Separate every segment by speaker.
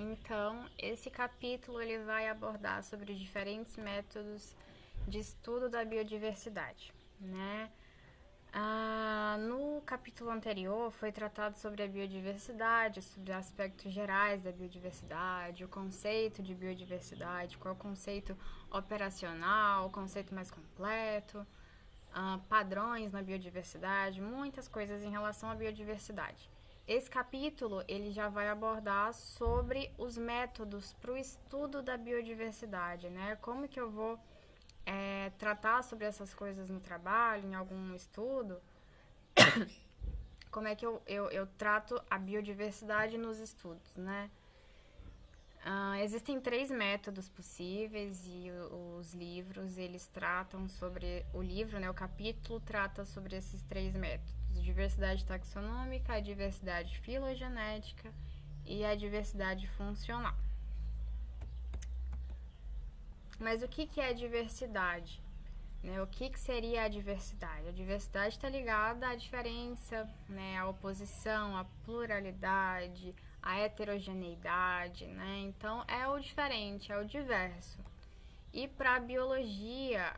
Speaker 1: Então, esse capítulo ele vai abordar sobre os diferentes métodos de estudo da biodiversidade, né? No capítulo anterior foi tratado sobre a biodiversidade, sobre aspectos gerais da biodiversidade, o conceito de biodiversidade, qual é o conceito operacional, o conceito mais completo, padrões na biodiversidade, muitas coisas em relação à biodiversidade. Esse capítulo ele já vai abordar sobre os métodos para o estudo da biodiversidade, né? Como que eu vou tratar sobre essas coisas no trabalho, em algum estudo, como é que eu trato a biodiversidade nos estudos, né? Existem 3 métodos possíveis e os livros, eles tratam sobre... O livro, né, o capítulo, trata sobre esses 3 métodos. Diversidade taxonômica, a diversidade filogenética e a diversidade funcional. Mas o que é a diversidade? Né? O que seria a diversidade? A diversidade está ligada à diferença, né? À oposição, à pluralidade, à heterogeneidade, né? Então, é o diferente, é o diverso. E para a biologia,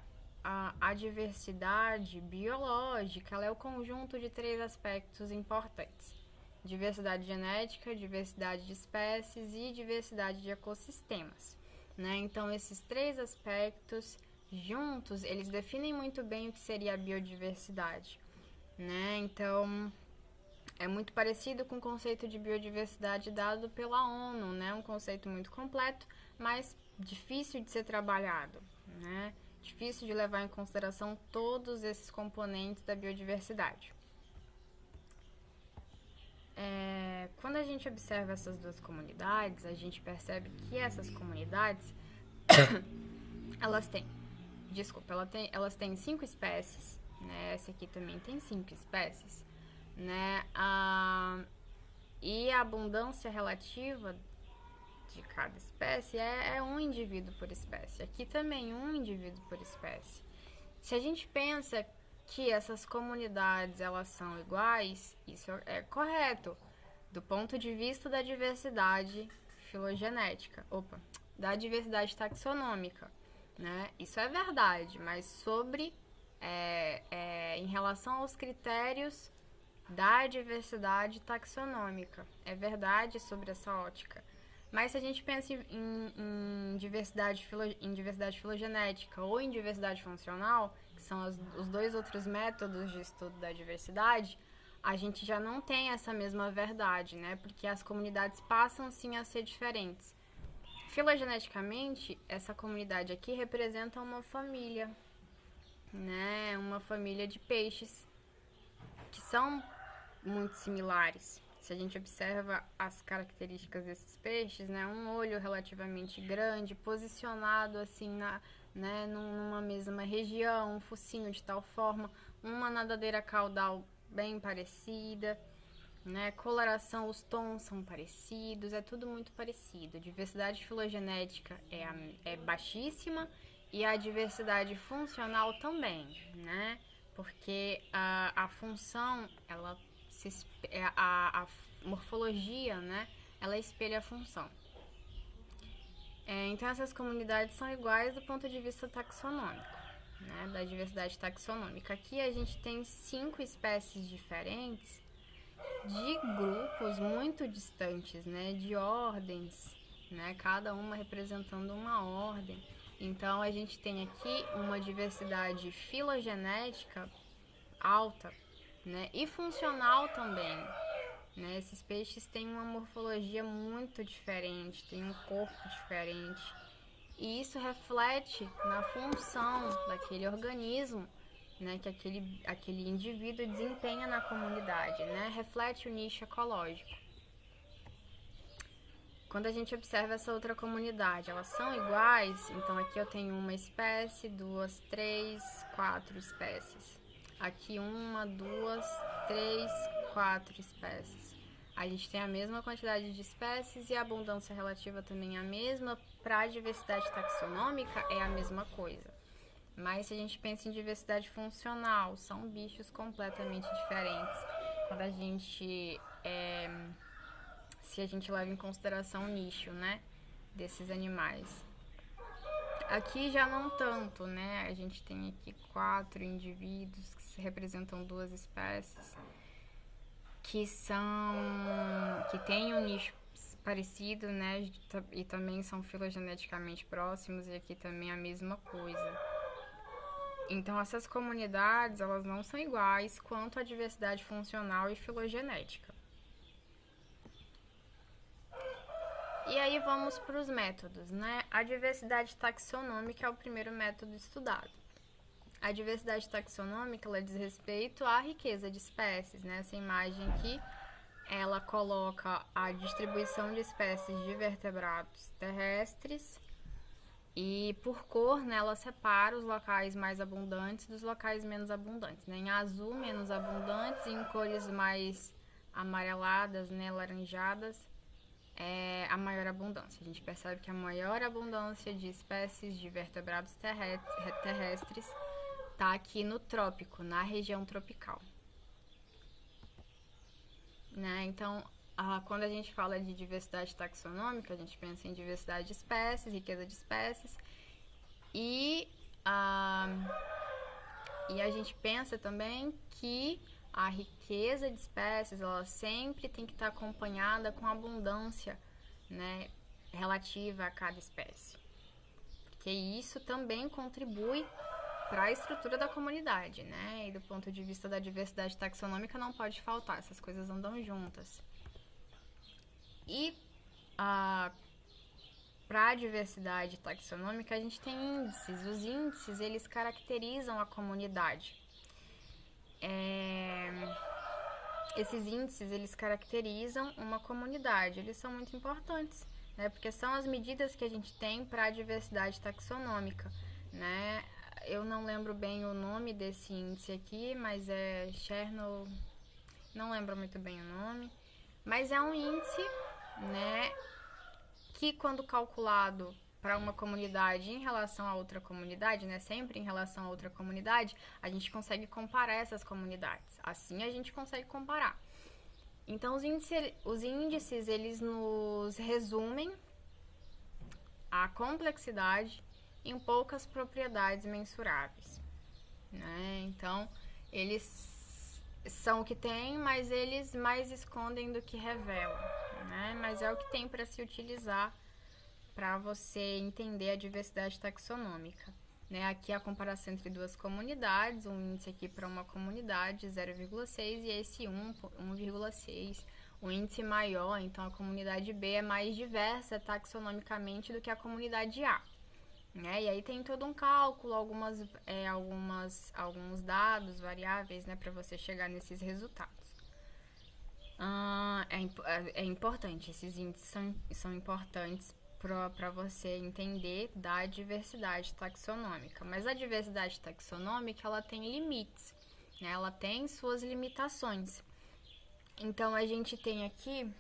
Speaker 1: a diversidade biológica ela é o conjunto de 3 aspectos importantes: diversidade genética, diversidade de espécies e diversidade de ecossistemas, né? Então, esses 3 aspectos juntos, eles definem muito bem o que seria a biodiversidade, né? Então, é muito parecido com o conceito de biodiversidade dado pela ONU, né? Um conceito muito completo, mas difícil de ser trabalhado, né? Difícil de levar em consideração todos esses componentes da biodiversidade. Quando a gente observa essas 2 comunidades, a gente percebe que essas comunidades elas têm 5 espécies, né? Essa aqui também tem 5 espécies, né? E a abundância relativa de cada espécie é um indivíduo por espécie. Aqui também um indivíduo por espécie. Se a gente pensa que essas comunidades elas são iguais, isso é correto do ponto de vista da diversidade filogenética, da diversidade taxonômica, né? Isso é verdade, mas sobre em relação aos critérios da diversidade taxonômica, é verdade sobre essa ótica. Mas se a gente pensa em diversidade filogenética ou em diversidade funcional, que são os 2 outros métodos de estudo da diversidade, a gente já não tem essa mesma verdade, né? Porque as comunidades passam sim a ser diferentes. Filogeneticamente, essa comunidade aqui representa uma família, né? Uma família de peixes que são muito similares. Se a gente observa as características desses peixes, né? Um olho relativamente grande, posicionado assim numa mesma região, um focinho de tal forma, uma nadadeira caudal bem parecida, né? Coloração, os tons são parecidos, é tudo muito parecido. A diversidade filogenética é baixíssima e a diversidade funcional também, né? Porque a função, a morfologia, né? Ela espelha a função. Então, essas comunidades são iguais do ponto de vista taxonômico, né? Da diversidade taxonômica. Aqui a gente tem 5 espécies diferentes de grupos muito distantes, né? De ordens, né? Cada uma representando uma ordem. Então, a gente tem aqui uma diversidade filogenética alta, né? E funcional também, né? Esses peixes têm uma morfologia muito diferente, têm um corpo diferente. E isso reflete na função daquele organismo, né? Que aquele indivíduo desempenha na comunidade, né? Reflete o nicho ecológico. Quando a gente observa essa outra comunidade, elas são iguais? Então, aqui eu tenho uma espécie, 2, 3, 4 espécies. Aqui 1, 2, 3, 4 espécies. A gente tem a mesma quantidade de espécies e a abundância relativa também é a mesma. Para a diversidade taxonômica é a mesma coisa. Mas se a gente pensa em diversidade funcional, são bichos completamente diferentes. Quando a gente se a gente leva em consideração o nicho, né, desses animais. Aqui já não tanto, né? A gente tem aqui 4 indivíduos que representam 2 espécies que têm um nicho parecido, né? E também são filogeneticamente próximos, e aqui também a mesma coisa. Então essas comunidades, elas não são iguais quanto à diversidade funcional e filogenética. E aí vamos para os métodos, né? A diversidade taxonômica é o primeiro método estudado. A diversidade taxonômica, ela diz respeito à riqueza de espécies, né? Essa imagem aqui, ela coloca a distribuição de espécies de vertebrados terrestres e por cor, né, ela separa os locais mais abundantes dos locais menos abundantes, né? Em azul, menos abundantes, e em cores mais amareladas, né, laranjadas, é a maior abundância. A gente percebe que a maior abundância de espécies de vertebrados terrestres está aqui no trópico, na região tropical. Né? Então, quando a gente fala de diversidade taxonômica, a gente pensa em diversidade de espécies, riqueza de espécies, e a gente pensa também que a riqueza de espécies, ela sempre tem que estar acompanhada com abundância, né, relativa a cada espécie. Porque isso também contribui para a estrutura da comunidade, né? E do ponto de vista da diversidade taxonômica não pode faltar, essas coisas andam juntas. E para a diversidade taxonômica a gente tem índices. Os índices, eles caracterizam a comunidade. Esses índices, eles caracterizam uma comunidade, eles são muito importantes, né? Porque são as medidas que a gente tem para a diversidade taxonômica, né? Eu não lembro bem o nome desse índice aqui, mas é Chernow, não lembro muito bem o nome, mas é um índice, né, que quando calculado para uma comunidade em relação a outra comunidade, né, sempre em relação a outra comunidade, a gente consegue comparar essas comunidades. Assim a gente consegue comparar. Então os índices eles nos resumem a complexidade em poucas propriedades mensuráveis, né? Então eles são o que tem, mas eles mais escondem do que revelam, né? Mas é o que tem para se utilizar para você entender a diversidade taxonômica, né? Aqui a comparação entre duas comunidades, um índice aqui para uma comunidade 0,6 e esse 1,6. O índice maior, então a comunidade B é mais diversa taxonomicamente do que a comunidade A, né? E aí tem todo um cálculo, alguns dados, variáveis, né, para você chegar nesses resultados. É importante, esses índices são importantes para você entender da diversidade taxonômica. Mas a diversidade taxonômica, ela tem limites, né? Ela tem suas limitações. Então, a gente tem aqui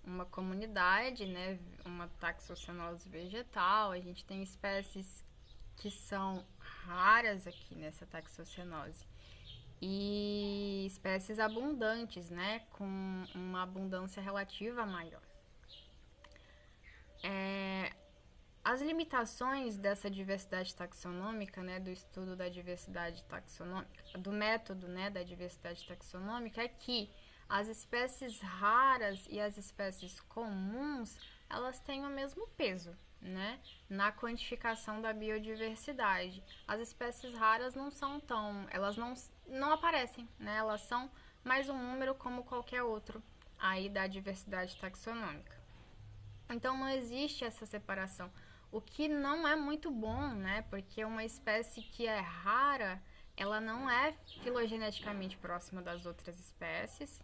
Speaker 1: uma comunidade, né? Uma taxocenose vegetal. A gente tem espécies que são raras aqui nessa taxocenose. E espécies abundantes, né, com uma abundância relativa maior. As limitações dessa diversidade taxonômica, né, do estudo da diversidade taxonômica, do método, né, da diversidade taxonômica, é que as espécies raras e as espécies comuns, elas têm o mesmo peso, né, na quantificação da biodiversidade. As espécies raras não são elas não aparecem, né, elas são mais um número como qualquer outro aí da diversidade taxonômica. Então não existe essa separação, o que não é muito bom, né, porque uma espécie que é rara, ela não é filogeneticamente próxima das outras espécies,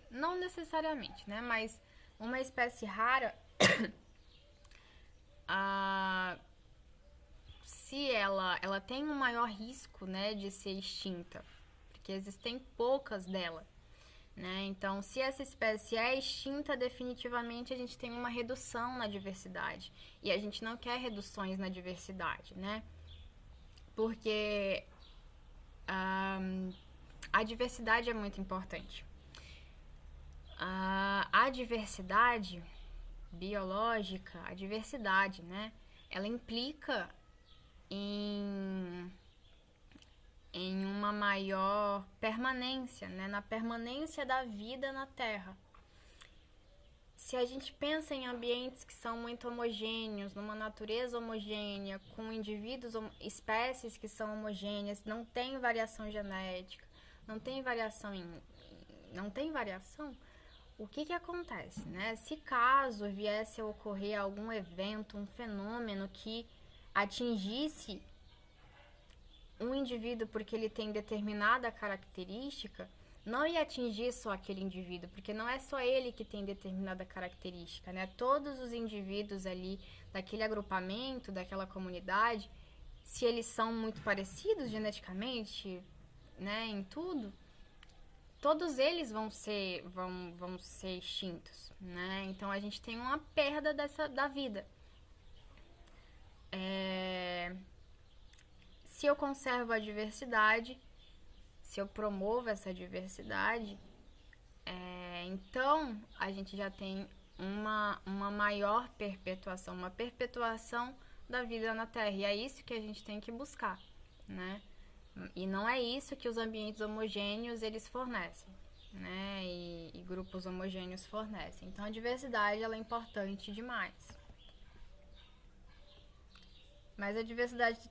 Speaker 1: não necessariamente, né, mas uma espécie rara, se ela tem um maior risco, né, de ser extinta, porque existem poucas dela, né? Então, se essa espécie é extinta, definitivamente a gente tem uma redução na diversidade, e a gente não quer reduções na diversidade, né? Porque a diversidade é muito importante. A diversidade biológica, a diversidade, né? Ela implica em uma maior permanência, né? Na permanência da vida na Terra. Se a gente pensa em ambientes que são muito homogêneos, numa natureza homogênea, com indivíduos, espécies que são homogêneas, não tem variação genética, não tem variação, o que acontece, né? Se caso viesse a ocorrer algum evento, um fenômeno que atingisse um indivíduo porque ele tem determinada característica, não ia atingir só aquele indivíduo, porque não é só ele que tem determinada característica, né? Todos os indivíduos ali daquele agrupamento, daquela comunidade, se eles são muito parecidos geneticamente, né, em tudo, todos eles vão ser extintos, né? Então a gente tem uma perda da vida. Se eu conservo a diversidade, se eu promovo essa diversidade, então a gente já tem uma maior perpetuação, uma perpetuação da vida na Terra. E é isso que a gente tem que buscar, né? E não é isso que os ambientes homogêneos eles fornecem, né? E grupos homogêneos fornecem. Então a diversidade ela é importante demais. Mas a diversidade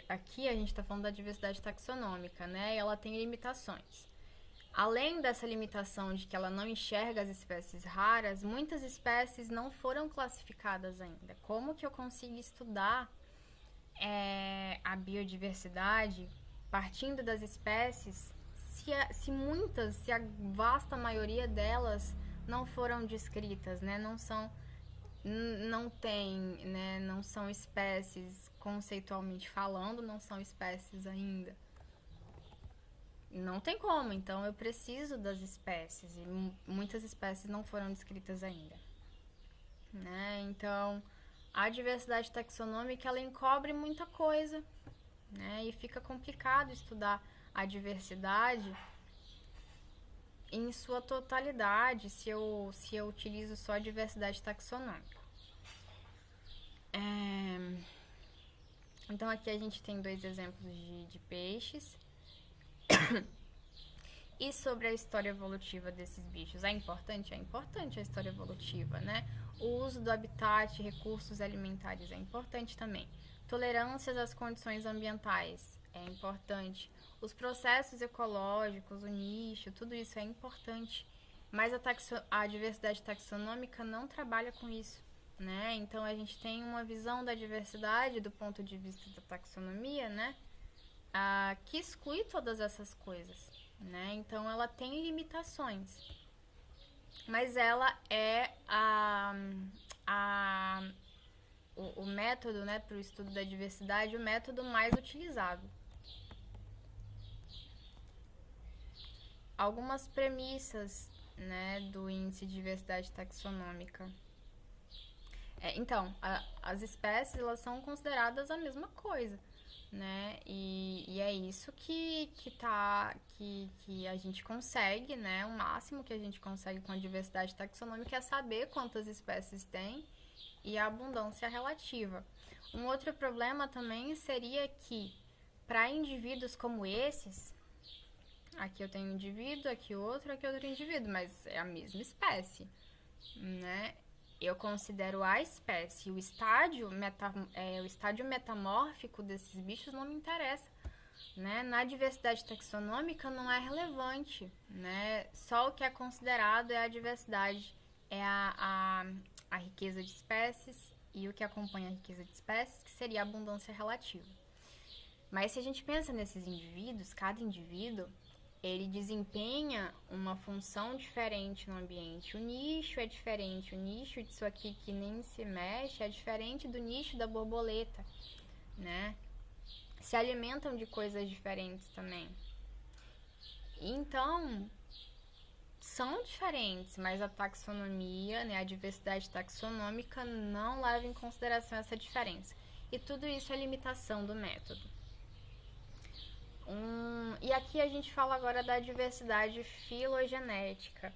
Speaker 1: aqui a gente está falando da diversidade taxonômica, né? E ela tem limitações. Além dessa limitação de que ela não enxerga as espécies raras, muitas espécies não foram classificadas ainda. Como que eu consigo estudar a biodiversidade partindo das espécies se a vasta maioria delas não foram descritas, né? Não são espécies conceitualmente falando, não são espécies ainda. Não tem como, então eu preciso das espécies e muitas espécies não foram descritas ainda, né? Então a diversidade taxonômica ela encobre muita coisa, né? E fica complicado estudar a diversidade em sua totalidade se eu utilizo só a diversidade taxonômica. Então aqui a gente tem 2 exemplos de peixes. E sobre a história evolutiva desses bichos, é importante? É importante a história evolutiva, né? O uso do habitat, recursos alimentares é importante também. Tolerâncias às condições ambientais é importante. Os processos ecológicos, o nicho, tudo isso é importante. Mas a diversidade taxonômica não trabalha com isso, né? Então a gente tem uma visão da diversidade do ponto de vista da taxonomia, né? Que exclui todas essas coisas, né? Então ela tem limitações, mas ela é o método, né, para o estudo da diversidade, o método mais utilizado. Algumas premissas, né, do índice de diversidade taxonômica. Então, as espécies elas são consideradas a mesma coisa, né? E é isso que a gente consegue, né? O máximo que a gente consegue com a diversidade taxonômica é saber quantas espécies tem e a abundância relativa. Um outro problema também seria que para indivíduos como esses, aqui eu tenho um indivíduo, aqui outro indivíduo, mas é a mesma espécie, né? Eu considero a espécie, o estádio metamórfico desses bichos não me interessa, né? Na diversidade taxonômica não é relevante, né? Só o que é considerado é a diversidade, é a riqueza de espécies e o que acompanha a riqueza de espécies, que seria a abundância relativa. Mas se a gente pensa nesses indivíduos, cada indivíduo ele desempenha uma função diferente no ambiente. O nicho é diferente, o nicho disso aqui que nem se mexe é diferente do nicho da borboleta, né? Se alimentam de coisas diferentes também. Então, são diferentes, mas a taxonomia, né, a diversidade taxonômica não leva em consideração essa diferença. E tudo isso é limitação do método. E aqui a gente fala agora da diversidade filogenética.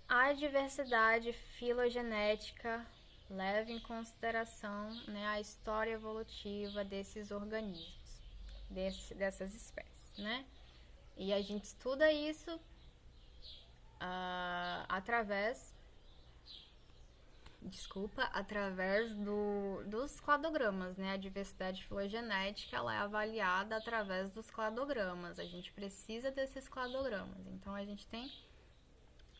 Speaker 1: A diversidade filogenética leva em consideração, né, a história evolutiva desses organismos, dessas espécies, né? E a gente estuda isso através dos cladogramas, né? A diversidade filogenética, ela é avaliada através dos cladogramas. A gente precisa desses cladogramas. Então, a gente tem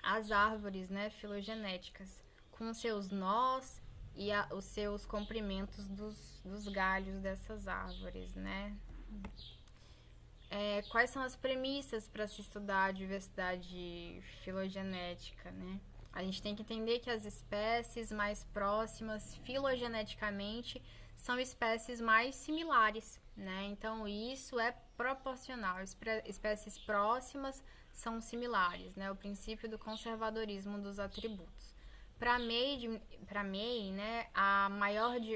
Speaker 1: as árvores, né, filogenéticas, com seus nós e os seus comprimentos dos galhos dessas árvores, né? Quais são as premissas para se estudar a diversidade filogenética, né? A gente tem que entender que as espécies mais próximas filogeneticamente são espécies mais similares, né? Então, isso é proporcional. Espécies próximas são similares, né? O princípio do conservadorismo dos atributos. Para May, né,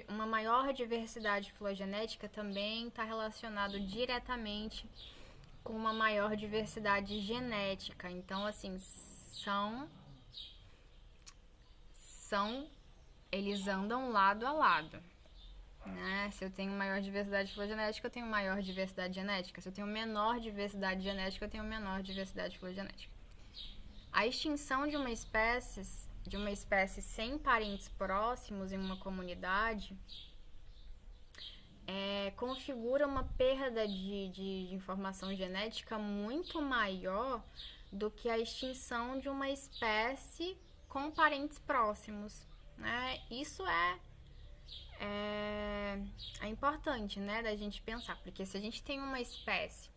Speaker 1: uma maior diversidade filogenética também está relacionado diretamente com uma maior diversidade genética. Então, assim, eles andam lado a lado, né? Se eu tenho maior diversidade filogenética, eu tenho maior diversidade genética. Se eu tenho menor diversidade genética, eu tenho menor diversidade filogenética. A extinção de uma espécie sem parentes próximos em uma comunidade configura uma perda de informação genética muito maior do que a extinção de uma espécie com parentes próximos, né? Isso é importante, né, da gente pensar, porque se a gente tem uma espécie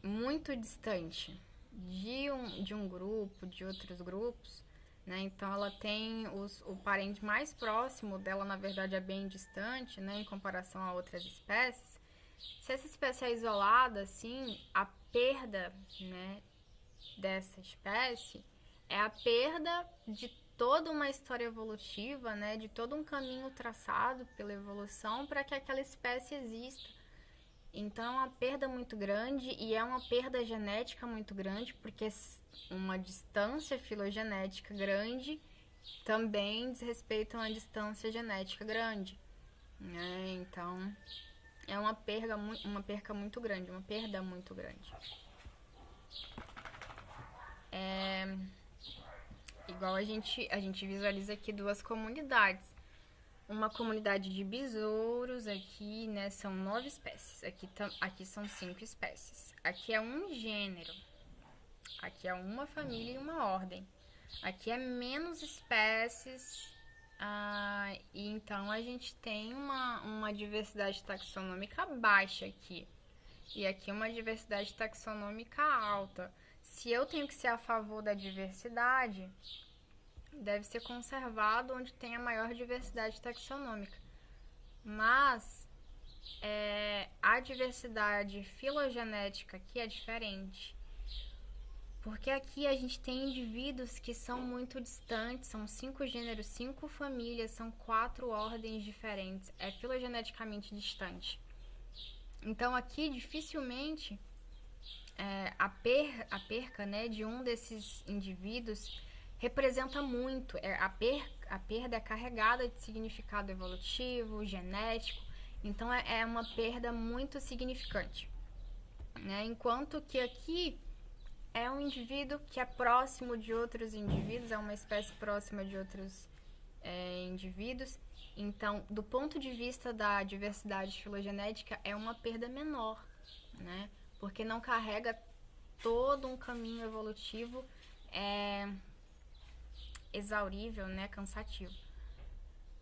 Speaker 1: muito distante de um grupo, de outros grupos, né, então ela tem o parente mais próximo dela, na verdade, é bem distante, né, em comparação a outras espécies. Se essa espécie é isolada, assim, a perda, né, dessa espécie é a perda de toda uma história evolutiva, né, de todo um caminho traçado pela evolução para que aquela espécie exista. Então é uma perda muito grande e é uma perda genética muito grande, porque uma distância filogenética grande também diz respeito a uma distância genética grande, né? Então é uma perda muito grande, uma perda muito grande. Igual a gente visualiza aqui duas comunidades. Uma comunidade de besouros aqui, né, são 9 espécies. Aqui são 5 espécies. Aqui é um gênero. Aqui é uma família e uma ordem. Aqui é menos espécies. E então a gente tem uma diversidade taxonômica baixa aqui. E aqui uma diversidade taxonômica alta. Se eu tenho que ser a favor da diversidade, deve ser conservado onde tem a maior diversidade taxonômica. Mas a diversidade filogenética aqui é diferente. Porque aqui a gente tem indivíduos que são muito distantes, são 5 gêneros, 5 famílias, são 4 ordens diferentes. É filogeneticamente distante. Então aqui dificilmente a perca, né, de um desses indivíduos representa muito. A perda é carregada de significado evolutivo, genético, então é uma perda muito significante, né? Enquanto que aqui é um indivíduo que é próximo de outros indivíduos, é uma espécie próxima de outros indivíduos. Então, do ponto de vista da diversidade filogenética, é uma perda menor, né? Porque não carrega todo um caminho evolutivo exaurível, né? Cansativo.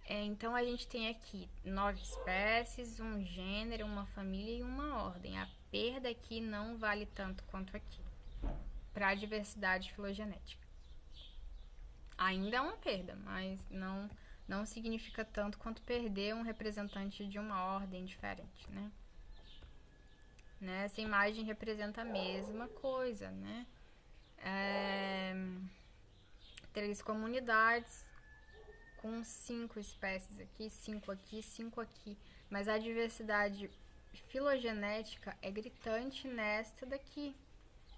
Speaker 1: Então, a gente tem aqui 9 espécies, um gênero, uma família e uma ordem. A perda aqui não vale tanto quanto aqui, para a diversidade filogenética. Ainda é uma perda, mas não significa tanto quanto perder um representante de uma ordem diferente, né? Essa imagem representa a mesma coisa, né? 3 comunidades com 5 espécies aqui, 5 aqui, 5 aqui. Mas a diversidade filogenética é gritante nesta daqui,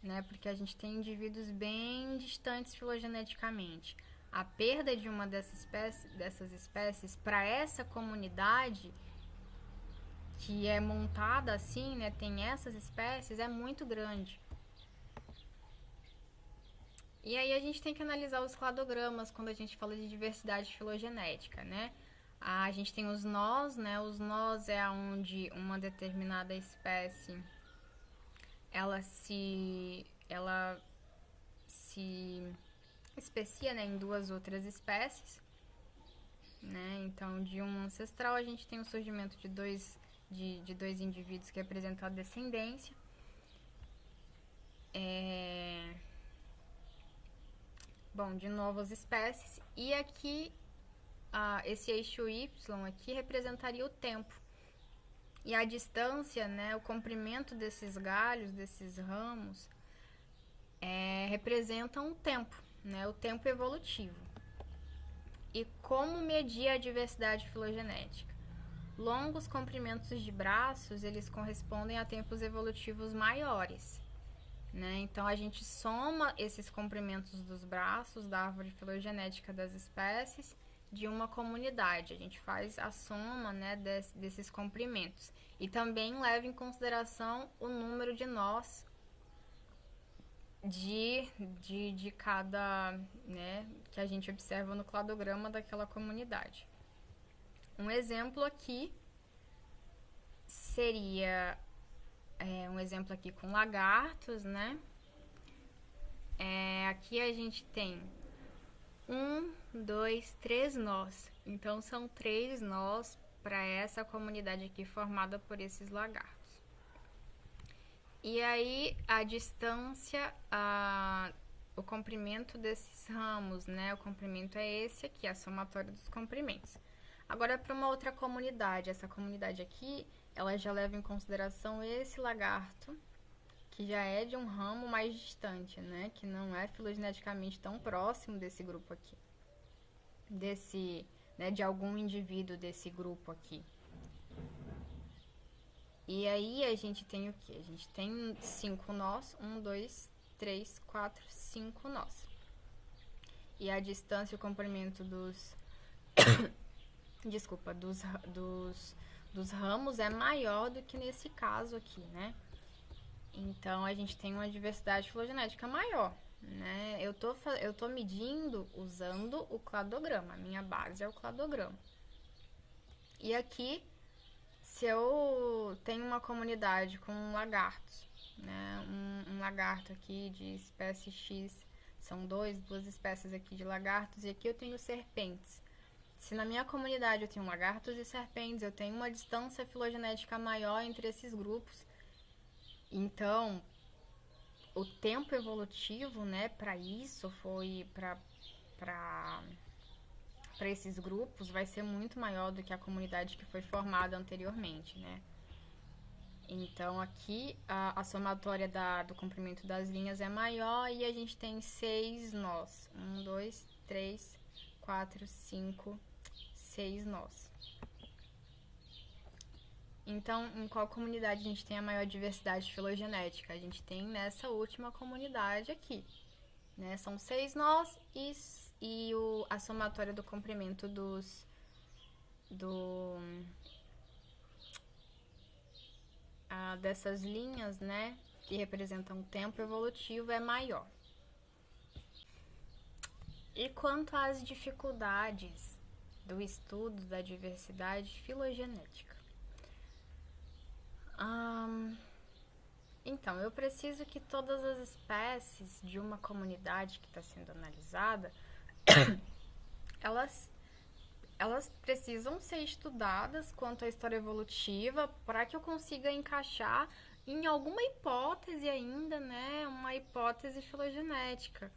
Speaker 1: né? Porque a gente tem indivíduos bem distantes filogeneticamente. A perda de uma dessas espécies para essa comunidade que é montada assim, né? Tem essas espécies, é muito grande. E aí a gente tem que analisar os cladogramas quando a gente fala de diversidade filogenética, né? A gente tem os nós, né? Os nós é onde uma determinada espécie ela se especia, né, em duas outras espécies, né? Então, de um ancestral a gente tem o surgimento de dois indivíduos que representam a descendência. Bom, de novas espécies. E aqui, esse eixo Y aqui representaria o tempo. E a distância, né, o comprimento desses galhos, desses ramos, representam o tempo, né, o tempo evolutivo. E como medir a diversidade filogenética? Longos comprimentos de braços, eles correspondem a tempos evolutivos maiores, né? Então, a gente soma esses comprimentos dos braços da árvore filogenética das espécies de uma comunidade. A gente faz a soma, né, desses comprimentos. E também leva em consideração o número de nós de cada, né, que a gente observa no cladograma daquela comunidade. Um exemplo aqui seria um exemplo aqui com lagartos, né? Aqui a gente tem 1, 2, 3 nós. Então, são 3 nós para essa comunidade aqui formada por esses lagartos. E aí, a distância, o comprimento desses ramos, né? O comprimento é esse aqui, a somatória dos comprimentos. Agora, para uma outra comunidade, essa comunidade aqui, ela já leva em consideração esse lagarto, que já é de um ramo mais distante, né? Que não é filogeneticamente tão próximo desse grupo aqui. Né, de algum indivíduo desse grupo aqui. E aí, a gente tem o quê? A gente tem 5 nós. 1, 2, 3, 4, 5 nós. E a distância e o comprimento dos... Desculpa, dos ramos é maior do que nesse caso aqui, né? Então, a gente tem uma diversidade filogenética maior, né? Eu tô medindo usando o cladograma. A minha base é o cladograma. E aqui, se eu tenho uma comunidade com lagartos, né? Um lagarto aqui de espécie X, são duas espécies aqui de lagartos, e aqui eu tenho serpentes. Se na minha comunidade eu tenho lagartos e serpentes, eu tenho uma distância filogenética maior entre esses grupos. Então, o tempo evolutivo, né, para isso, para esses grupos, vai ser muito maior do que a comunidade que foi formada anteriormente, né? Então, aqui, a somatória do comprimento das linhas é maior e a gente tem 6 nós. 1, 2, 3, 4, 5, 6 nós. Então, em qual comunidade a gente tem a maior diversidade filogenética? A gente tem nessa última comunidade aqui, né? São 6 nós e a somatória do comprimento dessas linhas, né, que representam o tempo evolutivo é maior. E quanto às dificuldades do estudo da diversidade filogenética? Então, eu preciso que todas as espécies de uma comunidade que está sendo analisada, elas precisam ser estudadas quanto à história evolutiva para que eu consiga encaixar em alguma hipótese ainda, né, uma hipótese filogenética.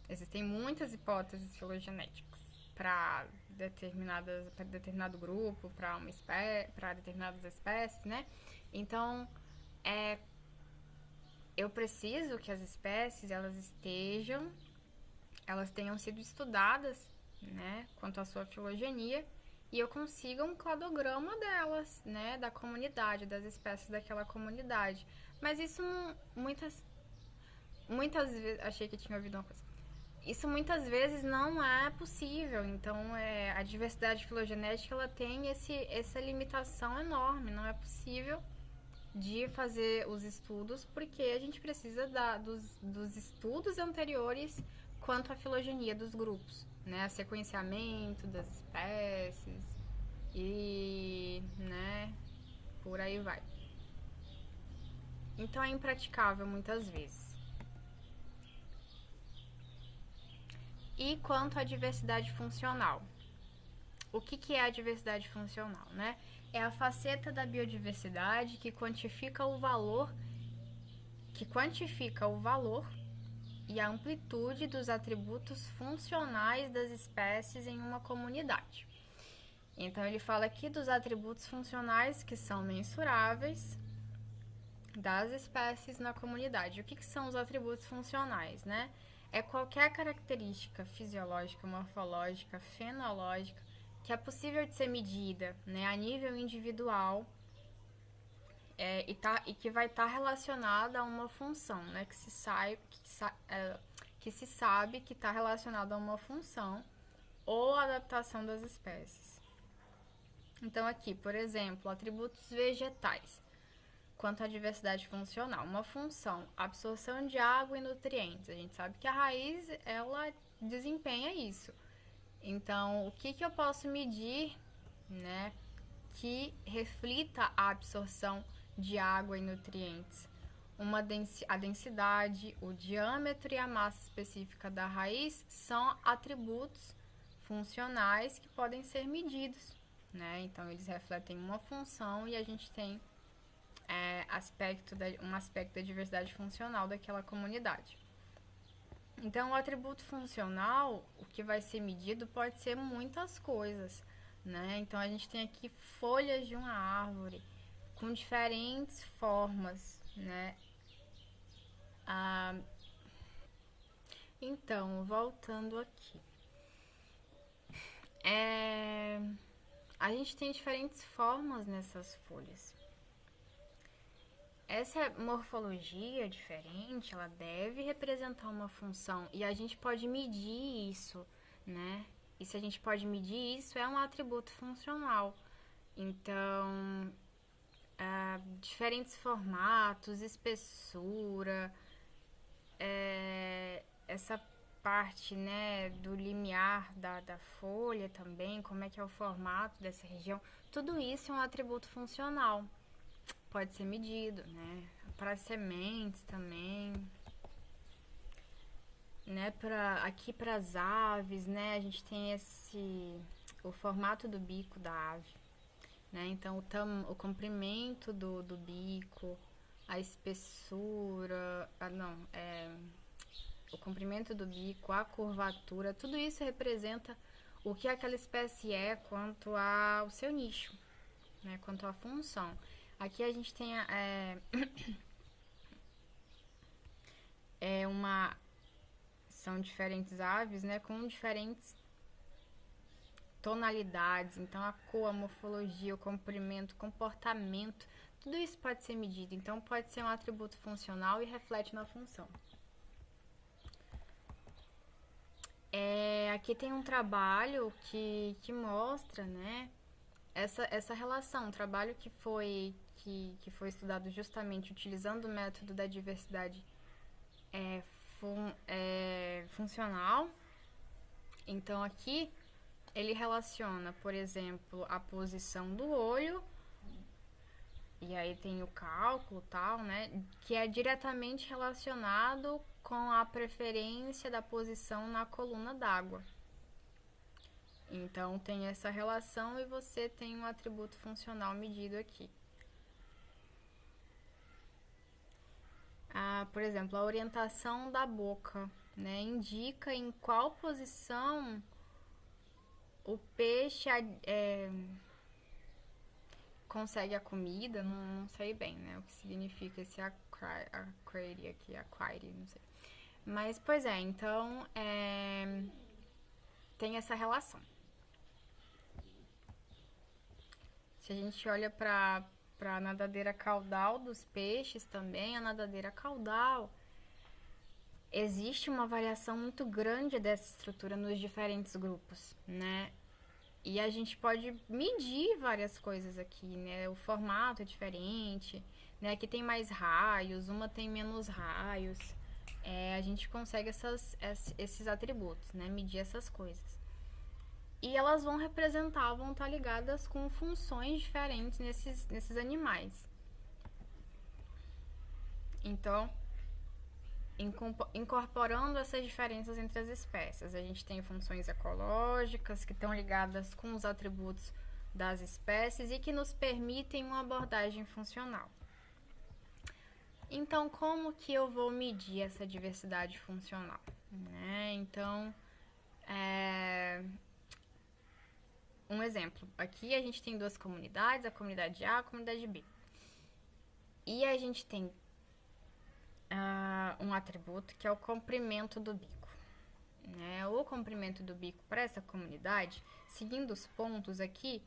Speaker 1: Existem muitas hipóteses filogenéticas para determinado grupo, para determinadas espécies, né? Então, eu preciso que as espécies elas tenham sido estudadas, né, quanto à sua filogenia, e eu consiga um cladograma delas, né, da comunidade, das espécies daquela comunidade. Mas isso muitas vezes, achei que tinha ouvido uma coisa. Isso muitas vezes não é possível. Então, a diversidade filogenética ela tem essa limitação enorme. Não é possível de fazer os estudos porque a gente precisa dos estudos anteriores quanto à filogenia dos grupos, né? Sequenciamento das espécies e, né, por aí vai. Então é impraticável muitas vezes. E quanto à diversidade funcional? O que é a diversidade funcional, né? É a faceta da biodiversidade que quantifica o valor e a amplitude dos atributos funcionais das espécies em uma comunidade. Então ele fala aqui dos atributos funcionais que são mensuráveis das espécies na comunidade. O que são os atributos funcionais, né? É qualquer característica fisiológica, morfológica, fenológica que é possível de ser medida, né, a nível individual e que vai estar relacionada a uma função, né, que se sabe que está relacionada a uma função ou adaptação das espécies. Então aqui, por exemplo, atributos vegetais. Quanto à diversidade funcional, uma função, absorção de água e nutrientes. A gente sabe que a raiz, ela desempenha isso. Então, o que eu posso medir, né, que reflita a absorção de água e nutrientes? A densidade, o diâmetro e a massa específica da raiz são atributos funcionais que podem ser medidos, né? Então, eles refletem uma função e a gente tem um aspecto da diversidade funcional daquela comunidade. Então, o atributo funcional, o que vai ser medido pode ser muitas coisas, né? Então, a gente tem aqui folhas de uma árvore com diferentes formas, né? Então, voltando aqui. A gente tem diferentes formas nessas folhas. Essa morfologia diferente, ela deve representar uma função e a gente pode medir isso, né? E se a gente pode medir isso, é um atributo funcional. Então, diferentes formatos, espessura, essa parte, né, do limiar da folha também, como é que é o formato dessa região, tudo isso é um atributo funcional. Pode ser medido, né? Para as sementes também, né? Aqui para as aves, né? A gente tem o formato do bico da ave, né? Então o comprimento do bico, a espessura, o comprimento do bico, a curvatura, tudo isso representa o que aquela espécie é quanto ao seu nicho, né? Quanto à função. Aqui a gente tem são diferentes aves, né, com diferentes tonalidades. Então a cor, a morfologia, o comprimento, o comportamento, tudo isso pode ser medido. Então pode ser um atributo funcional e reflete na função. Aqui tem um trabalho que mostra, né, essa relação, um trabalho que foi estudado justamente utilizando o método da diversidade funcional. Então aqui ele relaciona, por exemplo, a posição do olho, e aí tem o cálculo tal, né, que é diretamente relacionado com a preferência da posição na coluna d'água. Então tem essa relação e você tem um atributo funcional medido aqui. Por exemplo, a orientação da boca, né, indica em qual posição o peixe consegue a comida. Não sei bem, né, o que significa esse aquário aqui, aquário, não sei. Mas, pois é, então tem essa relação. Se a gente olha para a nadadeira caudal dos peixes também, a nadadeira caudal, existe uma variação muito grande dessa estrutura nos diferentes grupos, né? E a gente pode medir várias coisas aqui, né? O formato é diferente, né? Aqui tem mais raios, uma tem menos raios. A gente consegue esses atributos, né? Medir essas coisas. E elas vão estar ligadas com funções diferentes nesses animais. Então, incorporando essas diferenças entre as espécies, a gente tem funções ecológicas que estão ligadas com os atributos das espécies e que nos permitem uma abordagem funcional. Então, como que eu vou medir essa diversidade funcional? Então, um exemplo. Aqui a gente tem duas comunidades, a comunidade A e a comunidade B. E a gente tem um atributo que é o comprimento do bico. O comprimento do bico para essa comunidade, seguindo os pontos aqui,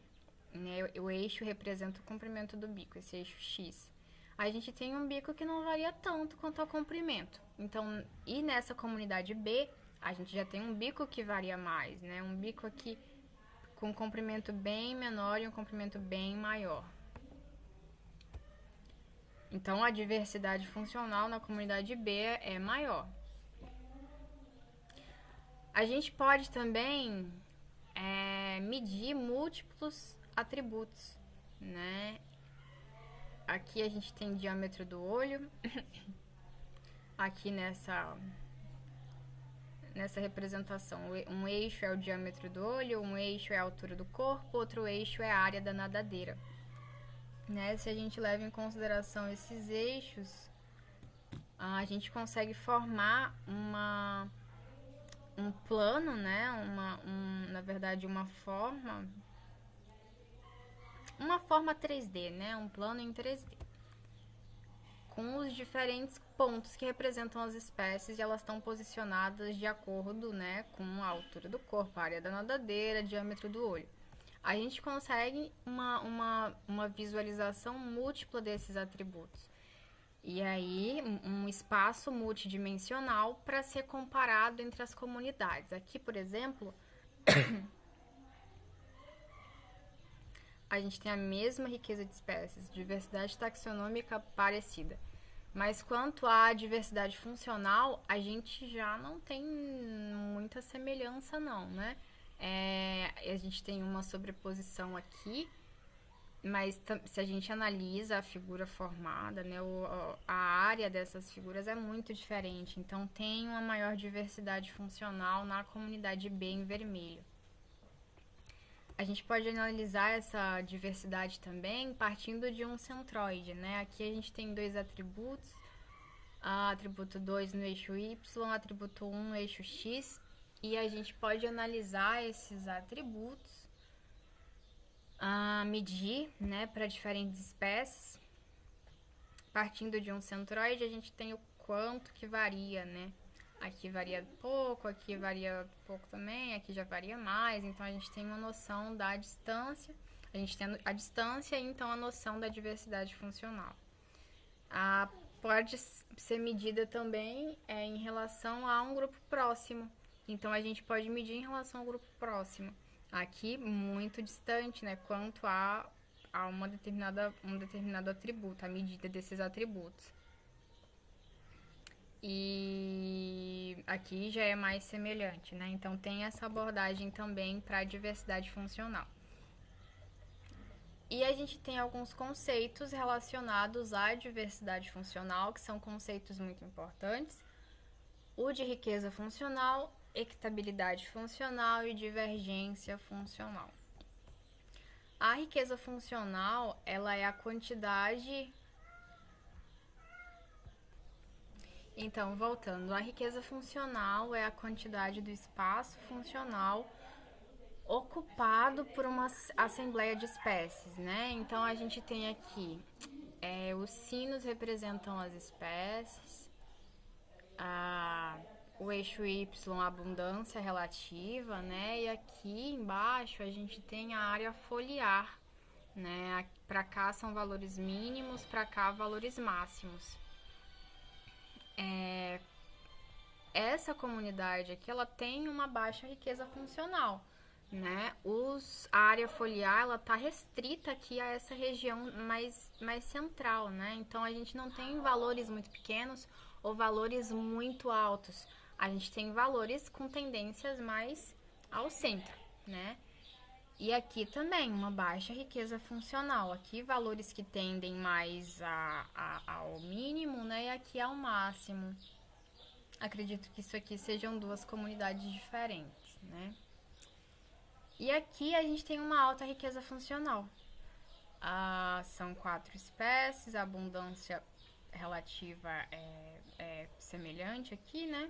Speaker 1: o eixo representa o comprimento do bico, esse eixo X. A gente tem um bico que não varia tanto quanto ao comprimento. Então, e nessa comunidade B, a gente já tem um bico que varia mais, né? Um bico aqui com um comprimento bem menor e um comprimento bem maior. Então, a diversidade funcional na comunidade B é maior. A gente pode também medir múltiplos atributos, né? Aqui a gente tem diâmetro do olho. Aqui nessa representação, um eixo é o diâmetro do olho, um eixo é a altura do corpo, outro eixo é a área da nadadeira. Se a gente leva em consideração esses eixos, a gente consegue formar um plano, né? Na verdade, uma forma 3D, né? Um plano em 3D. Com os diferentes pontos que representam as espécies, e elas estão posicionadas de acordo, né, com a altura do corpo, a área da nadadeira, diâmetro do olho. A gente consegue uma visualização múltipla desses atributos. E aí, um espaço multidimensional para ser comparado entre as comunidades. Aqui, por exemplo, a gente tem a mesma riqueza de espécies, diversidade taxonômica parecida. Mas quanto à diversidade funcional, a gente já não tem muita semelhança não, né? A gente tem uma sobreposição aqui, mas se a gente analisa a figura formada, né, a área dessas figuras é muito diferente. Então, tem uma maior diversidade funcional na comunidade B em vermelho. A gente pode analisar essa diversidade também partindo de um centroide, né? Aqui a gente tem dois atributos, atributo 2 no eixo Y, atributo 1 no eixo X, e a gente pode analisar esses atributos, medir, né, para diferentes espécies. Partindo de um centroide, a gente tem o quanto que varia, né? Aqui varia pouco, aqui varia pouco também, aqui já varia mais. Então, a gente tem uma noção da distância. A gente tem a distância e, então, a noção da diversidade funcional. Pode ser medida também em relação a um grupo próximo. Então, a gente pode medir em relação ao grupo próximo. Aqui, muito distante, né? Quanto a um determinado atributo, a medida desses atributos. E aqui já é mais semelhante, né? Então, tem essa abordagem também para a diversidade funcional. E a gente tem alguns conceitos relacionados à diversidade funcional, que são conceitos muito importantes. O de riqueza funcional, equitabilidade funcional e divergência funcional. A riqueza funcional, ela é a quantidade... Então, voltando, a riqueza funcional é a quantidade do espaço funcional ocupado por uma assembleia de espécies, né? Então, a gente tem aqui, os sinos representam as espécies, o eixo Y, a abundância relativa, né? E aqui embaixo a gente tem a área foliar, né? Para cá são valores mínimos, para cá valores máximos. Essa comunidade aqui, ela tem uma baixa riqueza funcional, né? A área foliar, ela tá restrita aqui a essa região mais central, né? Então, a gente não tem valores muito pequenos ou valores muito altos. A gente tem valores com tendências mais ao centro, né? E aqui também, uma baixa riqueza funcional. Aqui, valores que tendem mais ao mínimo, né? E aqui ao máximo. Acredito que isso aqui sejam duas comunidades diferentes, né? E aqui a gente tem uma alta riqueza funcional. São 4 espécies, a abundância relativa é semelhante aqui, né?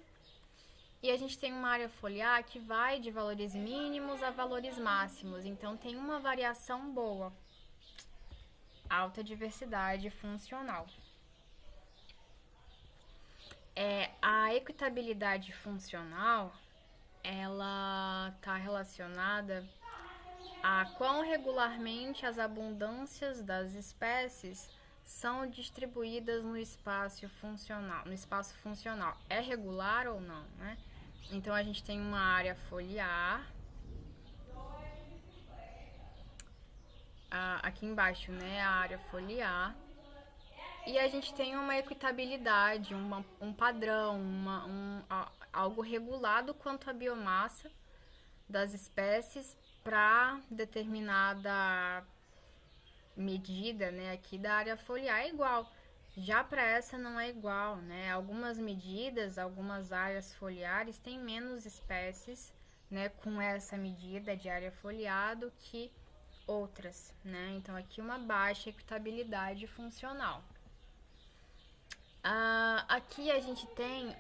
Speaker 1: E a gente tem uma área foliar que vai de valores mínimos a valores máximos, então tem uma variação boa. Alta diversidade funcional. A equitabilidade funcional, ela está relacionada a quão regularmente as abundâncias das espécies são distribuídas no espaço funcional. É regular ou não, né? Então a gente tem uma área foliar. Aqui embaixo, né, a área foliar. E a gente tem uma equitabilidade, um padrão, algo regulado quanto à biomassa das espécies para determinada medida, né, aqui da área foliar é igual. Já para essa não é igual, né? Algumas medidas, algumas áreas foliares têm menos espécies, né, com essa medida de área foliar do que outras, né? Então aqui uma baixa equitabilidade funcional. Aqui a gente tem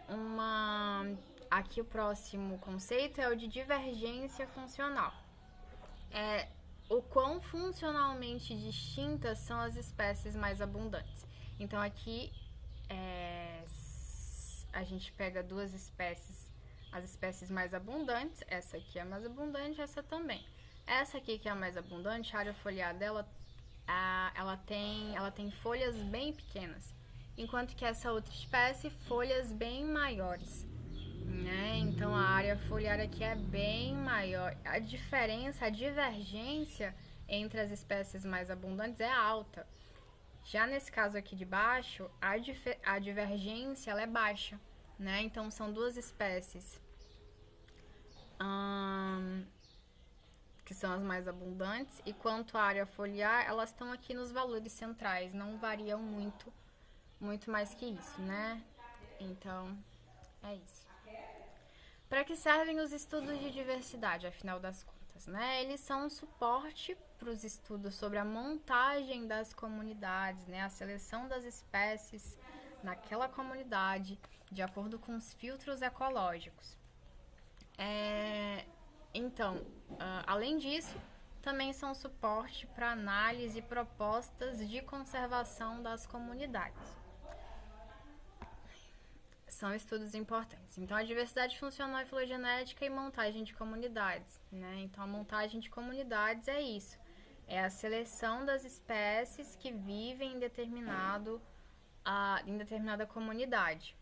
Speaker 1: aqui o próximo conceito é o de divergência funcional. O quão funcionalmente distintas são as espécies mais abundantes. Então aqui a gente pega duas espécies, as espécies mais abundantes, essa aqui é a mais abundante, essa também. Essa aqui que é a mais abundante, a área foliar dela, ela tem folhas bem pequenas, enquanto que essa outra espécie, folhas bem maiores, né? Então a área foliar aqui é bem maior. A divergência entre as espécies mais abundantes é alta. Já nesse caso aqui de baixo, a divergência ela é baixa, né? Então são duas espécies que são as mais abundantes, e quanto à área foliar, elas estão aqui nos valores centrais, não variam muito mais que isso, né? Então, é isso. Para que servem os estudos de diversidade, afinal das contas, né? Eles são um suporte para os estudos sobre a montagem das comunidades, né? A seleção das espécies naquela comunidade, de acordo com os filtros ecológicos. Então, além disso, também são suporte para análise e propostas de conservação das comunidades. São estudos importantes. Então, a diversidade funcional e filogenética e montagem de comunidades, né? Então, a montagem de comunidades é isso. É a seleção das espécies que vivem em determinada comunidade.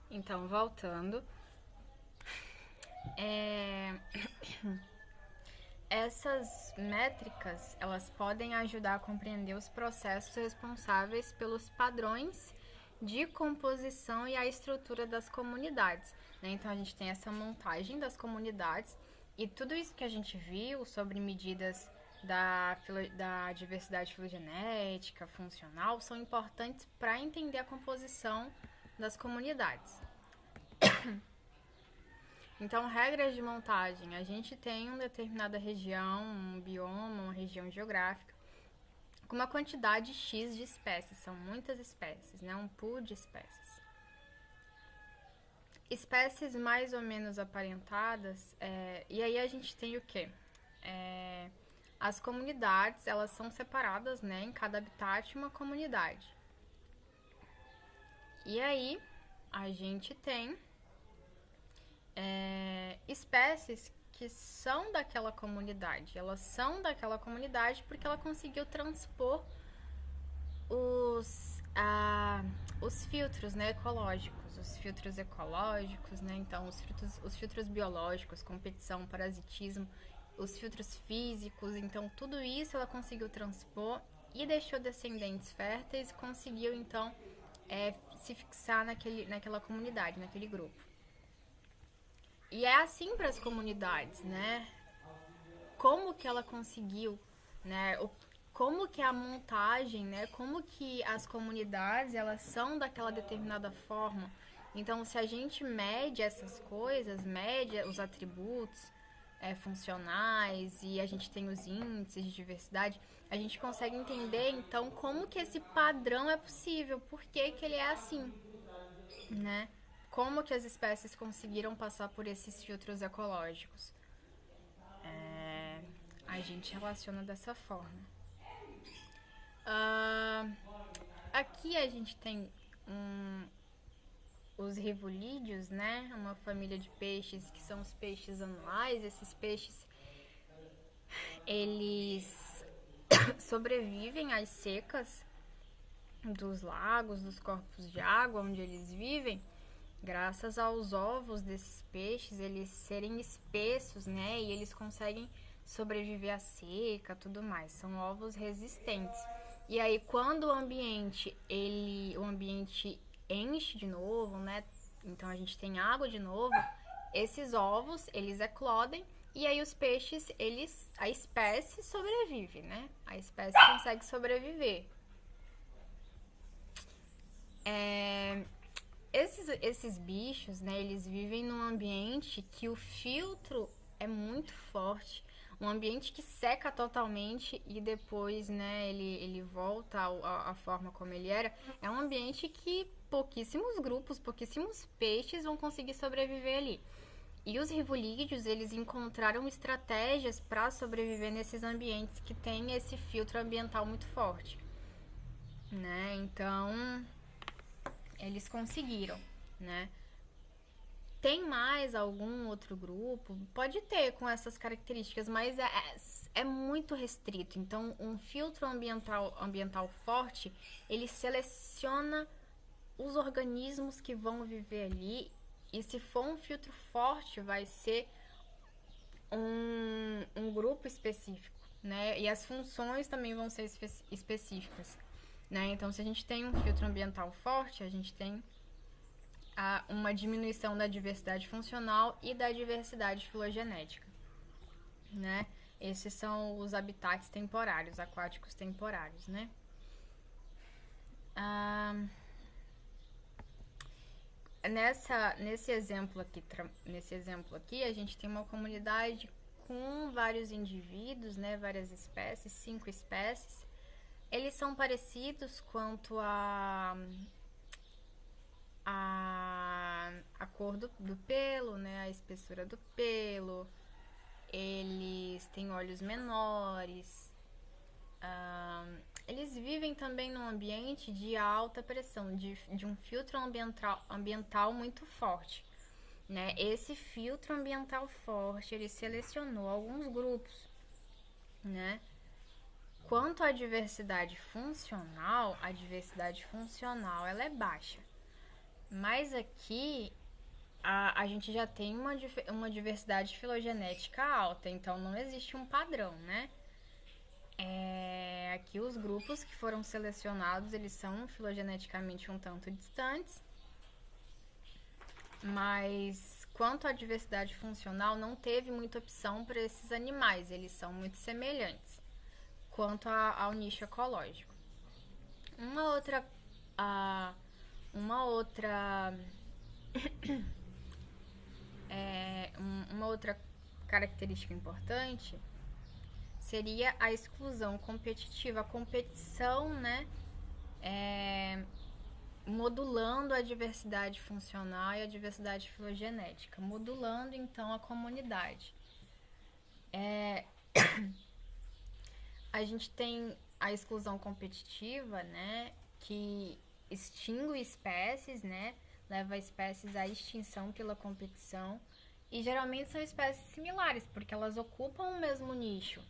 Speaker 1: Então, voltando. Essas métricas, elas podem ajudar a compreender os processos responsáveis pelos padrões de composição e a estrutura das comunidades, né? Então, a gente tem essa montagem das comunidades e tudo isso que a gente viu sobre medidas da diversidade filogenética, funcional, são importantes para entender a composição das comunidades. Então, regras de montagem. A gente tem uma determinada região, um bioma, uma região geográfica, com uma quantidade X de espécies. São muitas espécies, né? Um pool de espécies. Espécies mais ou menos aparentadas, e aí a gente tem o quê? As comunidades, elas são separadas, né? Em cada habitat, uma comunidade. E aí, a gente tem espécies que são daquela comunidade. Elas são daquela comunidade porque ela conseguiu transpor os filtros, né, ecológicos. Os filtros ecológicos, né? Então, os filtros biológicos, competição, parasitismo, os filtros físicos. Então, tudo isso ela conseguiu transpor e deixou descendentes férteis e conseguiu, então, se fixar naquela comunidade, naquele grupo. E é assim para as comunidades, né? Como que ela conseguiu, né? Como que a montagem, né? Como que as comunidades, elas são daquela determinada forma. Então, se a gente mede essas coisas, mede os atributos funcionais e a gente tem os índices de diversidade, a gente consegue entender, então, como que esse padrão é possível, por que que ele é assim, né? Como que as espécies conseguiram passar por esses filtros ecológicos. A gente relaciona dessa forma. Aqui a gente tem os rivolídeos, né? Uma família de peixes que são os peixes anuais. Esses peixes, eles sobrevivem às secas dos lagos, dos corpos de água onde eles vivem, graças aos ovos desses peixes, eles serem espessos, né? E eles conseguem sobreviver à seca, tudo mais. São ovos resistentes. E aí, quando o ambiente enche de novo, né? Então a gente tem água de novo. Esses ovos, eles eclodem e aí os peixes, a espécie sobrevive, né? A espécie consegue sobreviver. Esses bichos, né? Eles vivem num ambiente que o filtro é muito forte. Um ambiente que seca totalmente e depois, né, ele volta à forma como ele era. É um ambiente que pouquíssimos grupos, pouquíssimos peixes vão conseguir sobreviver ali. E os rivolídeos, eles encontraram estratégias para sobreviver nesses ambientes que tem esse filtro ambiental muito forte, né? Então, eles conseguiram, né? Tem mais algum outro grupo? Pode ter com essas características, mas é muito restrito. Então, um filtro ambiental forte, ele seleciona os organismos que vão viver ali. E se for um filtro forte, vai ser um grupo específico, né? E as funções também vão ser específicas, né? Então, se a gente tem um filtro ambiental forte, a gente tem uma diminuição da diversidade funcional e da diversidade filogenética, né? Esses são os habitats temporários, aquáticos temporários, né? Nesse exemplo aqui, a gente tem uma comunidade com vários indivíduos, né? Várias espécies, 5 espécies. Eles são parecidos quanto a cor do pelo, né? A espessura do pelo. Eles têm olhos menores. Eles vivem também num ambiente de alta pressão, de um filtro ambiental muito forte, né? Esse filtro ambiental forte, ele selecionou alguns grupos, né? Quanto à diversidade funcional, ela é baixa. Mas aqui a gente já tem uma diversidade filogenética alta, então não existe um padrão, né? Aqui os grupos que foram selecionados, eles são filogeneticamente um tanto distantes, mas quanto à diversidade funcional, não teve muita opção para esses animais, eles são muito semelhantes quanto ao nicho ecológico. Uma outra característica importante seria a exclusão competitiva, a competição, né, modulando a diversidade funcional e a diversidade filogenética, modulando então a comunidade. A gente tem a exclusão competitiva, né, que extingue espécies, né, leva espécies à extinção pela competição. E geralmente são espécies similares, porque elas ocupam o mesmo nicho,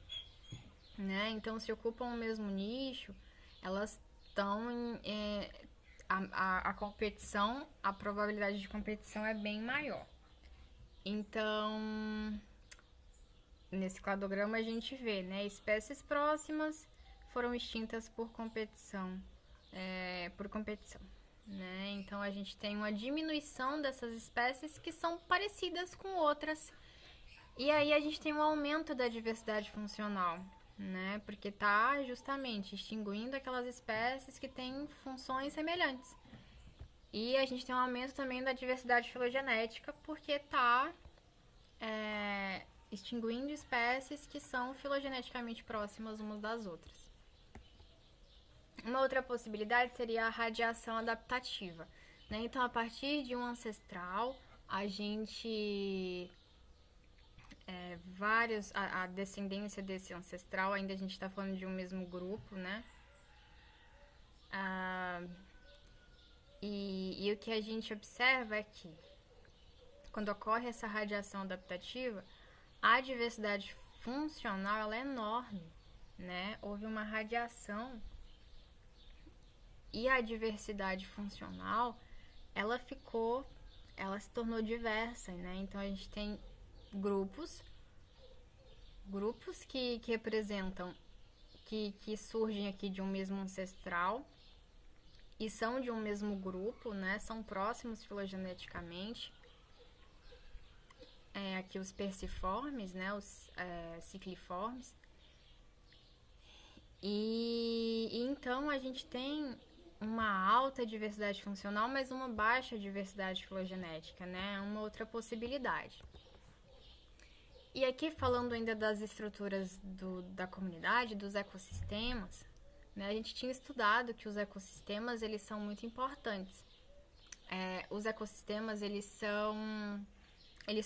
Speaker 1: né? Então, se ocupam o mesmo nicho, elas estão em. A competição, a probabilidade de competição é bem maior. Então, nesse cladograma a gente vê, né? Espécies próximas foram extintas por competição. Por competição. Né? Então a gente tem uma diminuição dessas espécies que são parecidas com outras. E aí a gente tem um aumento da diversidade funcional, né? Porque está justamente extinguindo aquelas espécies que têm funções semelhantes. E a gente tem um aumento também da diversidade filogenética, porque está extinguindo espécies que são filogeneticamente próximas umas das outras. Uma outra possibilidade seria a radiação adaptativa, né? Então, a partir de um ancestral, a gente a descendência desse ancestral, ainda a gente está falando de um mesmo grupo, né? E o que a gente observa é que quando ocorre essa radiação adaptativa, a diversidade funcional ela é enorme, né? Houve uma radiação e a diversidade funcional ela se tornou diversa, né? Então a gente tem grupos que representam, que surgem aqui de um mesmo ancestral e são de um mesmo grupo, né? São próximos filogeneticamente. Aqui os perciformes, né? Os cicliformes. E então a gente tem uma alta diversidade funcional, mas uma baixa diversidade filogenética, né? Uma outra possibilidade. E aqui falando ainda das estruturas da comunidade, dos ecossistemas, né? A gente tinha estudado que os ecossistemas eles são muito importantes. Os ecossistemas eles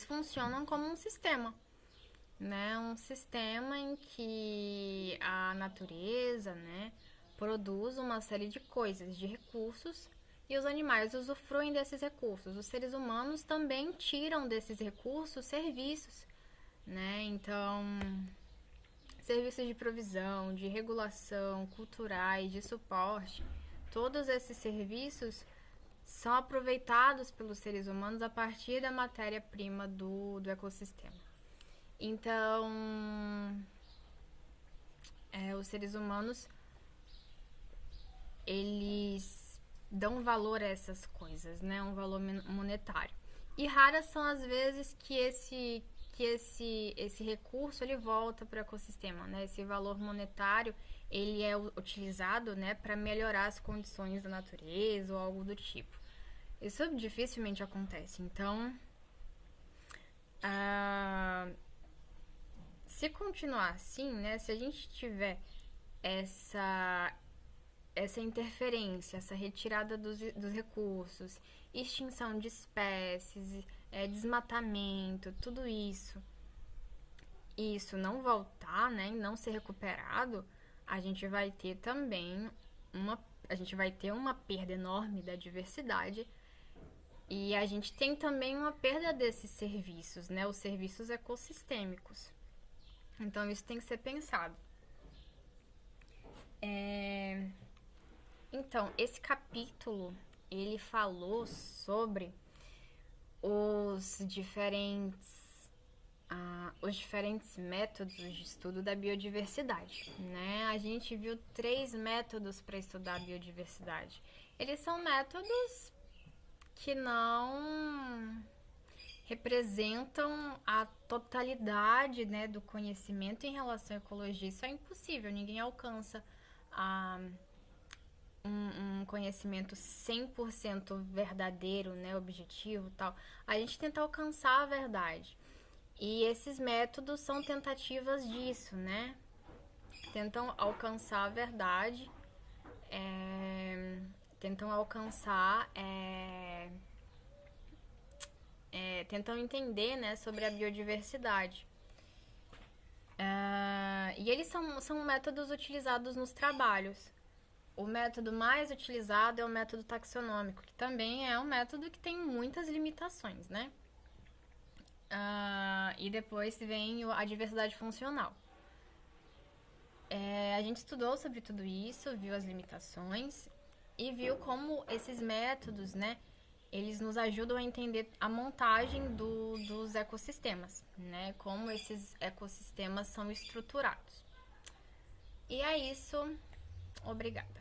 Speaker 1: funcionam como um sistema, né? Um sistema em que a natureza, né, produz uma série de coisas, de recursos, e os animais usufruem desses recursos. Os seres humanos também tiram desses recursos serviços, né? Então, serviços de provisão, de regulação, culturais, de suporte, todos esses serviços são aproveitados pelos seres humanos a partir da matéria-prima do ecossistema. Então, os seres humanos eles dão valor a essas coisas, né? Um valor monetário. E raras são as vezes que esse recurso ele volta para o ecossistema, né? Esse valor monetário ele é utilizado, né, para melhorar as condições da natureza ou algo do tipo. Isso dificilmente acontece. Então, se continuar assim, né, se a gente tiver essa interferência, essa retirada dos recursos, extinção de espécies, desmatamento, tudo isso, e isso não voltar, né, e não ser recuperado, a gente vai ter também uma perda enorme da diversidade. E a gente tem também uma perda desses serviços, né? Os serviços ecossistêmicos. Então, isso tem que ser pensado. Então, esse capítulo, ele falou sobre os diferentes métodos de estudo da biodiversidade, né? A gente viu 3 métodos para estudar a biodiversidade. Eles são métodos que não representam a totalidade, né, do conhecimento em relação à ecologia. Isso é impossível, ninguém alcança um conhecimento 100% verdadeiro, né, objetivo e tal. A gente tenta alcançar a verdade. E esses métodos são tentativas disso, né? Tentam alcançar a verdade, tentam alcançar, tentam entender, né, sobre a biodiversidade. E eles são métodos utilizados nos trabalhos. O método mais utilizado é o método taxonômico, que também é um método que tem muitas limitações, né? e depois vem a diversidade funcional. A gente estudou sobre tudo isso, viu as limitações e viu como esses métodos, né, eles nos ajudam a entender a montagem dos ecossistemas, né, como esses ecossistemas são estruturados. E é isso. Obrigada.